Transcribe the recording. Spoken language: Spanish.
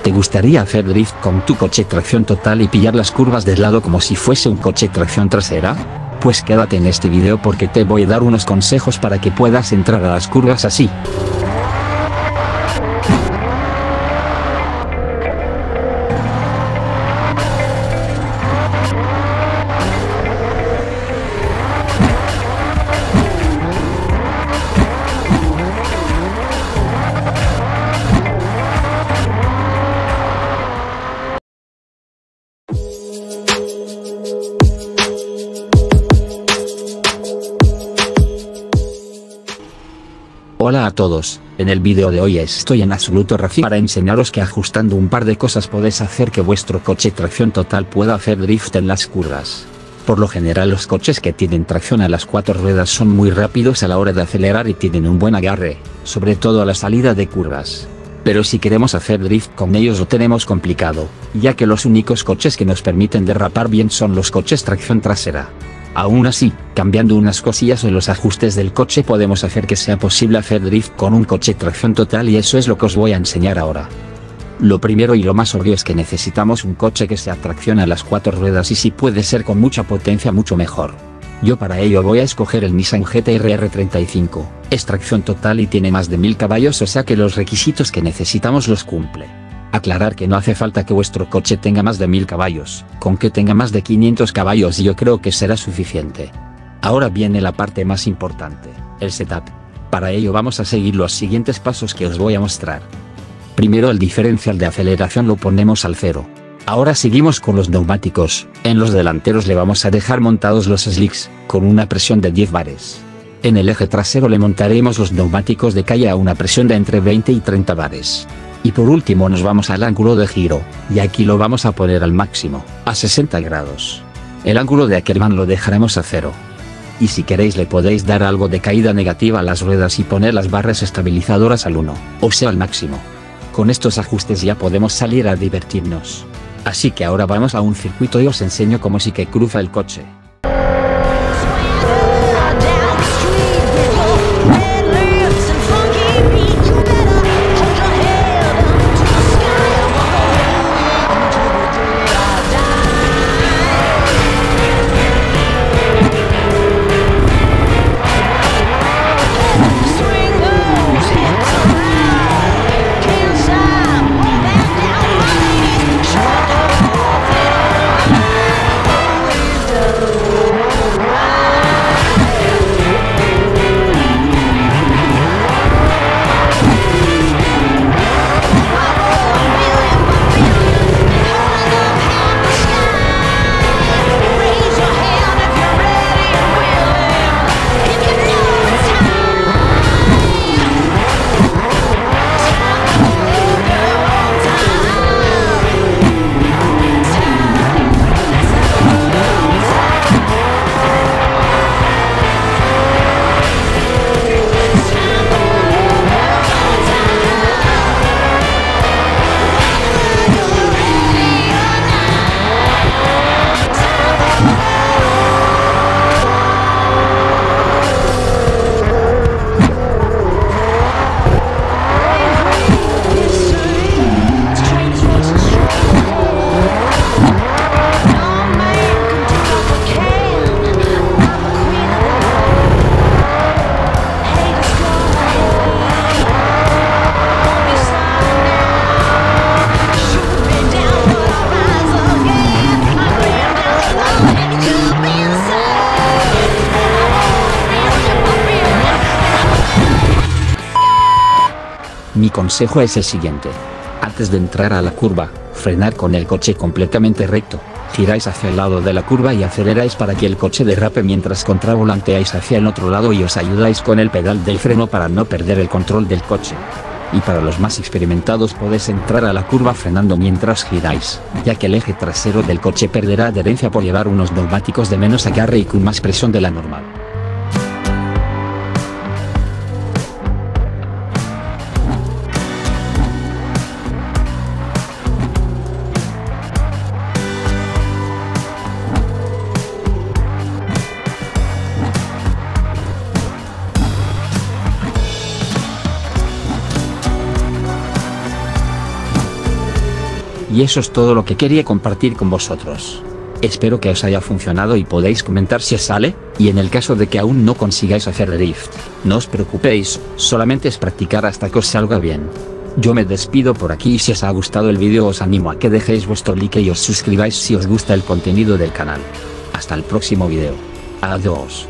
¿Te gustaría hacer drift con tu coche tracción total y pillar las curvas del lado como si fuese un coche tracción trasera? Pues quédate en este video porque te voy a dar unos consejos para que puedas entrar a las curvas así. Hola a todos, en el vídeo de hoy estoy en absoluto racing para enseñaros que ajustando un par de cosas podéis hacer que vuestro coche tracción total pueda hacer drift en las curvas. Por lo general los coches que tienen tracción a las 4 ruedas son muy rápidos a la hora de acelerar y tienen un buen agarre, sobre todo a la salida de curvas. Pero si queremos hacer drift con ellos lo tenemos complicado, ya que los únicos coches que nos permiten derrapar bien son los coches tracción trasera. Aún así, cambiando unas cosillas en los ajustes del coche podemos hacer que sea posible hacer drift con un coche tracción total y eso es lo que os voy a enseñar ahora. Lo primero y lo más obvio es que necesitamos un coche que sea tracción a las 4 ruedas y si puede ser con mucha potencia mucho mejor. Yo para ello voy a escoger el Nissan GT-R R35, es tracción total y tiene más de 1000 caballos o sea que los requisitos que necesitamos los cumple. Aclarar que no hace falta que vuestro coche tenga más de 1000 caballos, con que tenga más de 500 caballos yo creo que será suficiente. Ahora viene la parte más importante, el setup. Para ello vamos a seguir los siguientes pasos que os voy a mostrar. Primero el diferencial de aceleración lo ponemos al 0. Ahora seguimos con los neumáticos, en los delanteros le vamos a dejar montados los slicks, con una presión de 10 bares. En el eje trasero le montaremos los neumáticos de calle a una presión de entre 20 y 30 bares. Y por último nos vamos al ángulo de giro, y aquí lo vamos a poner al máximo, a 60 grados. El ángulo de Ackermann lo dejaremos a 0. Y si queréis le podéis dar algo de caída negativa a las ruedas y poner las barras estabilizadoras al 1, o sea al máximo. Con estos ajustes ya podemos salir a divertirnos. Así que ahora vamos a un circuito y os enseño cómo sí que cruza el coche. Mi consejo es el siguiente. Antes de entrar a la curva, frenad con el coche completamente recto, giráis hacia el lado de la curva y aceleráis para que el coche derrape mientras contravolanteáis hacia el otro lado y os ayudáis con el pedal del freno para no perder el control del coche. Y para los más experimentados podéis entrar a la curva frenando mientras giráis, ya que el eje trasero del coche perderá adherencia por llevar unos neumáticos de menos agarre y con más presión de la normal. Y eso es todo lo que quería compartir con vosotros. Espero que os haya funcionado y podéis comentar si os sale, y en el caso de que aún no consigáis hacer drift, no os preocupéis, solamente es practicar hasta que os salga bien. Yo me despido por aquí y si os ha gustado el vídeo os animo a que dejéis vuestro like y os suscribáis si os gusta el contenido del canal. Hasta el próximo vídeo. Adiós.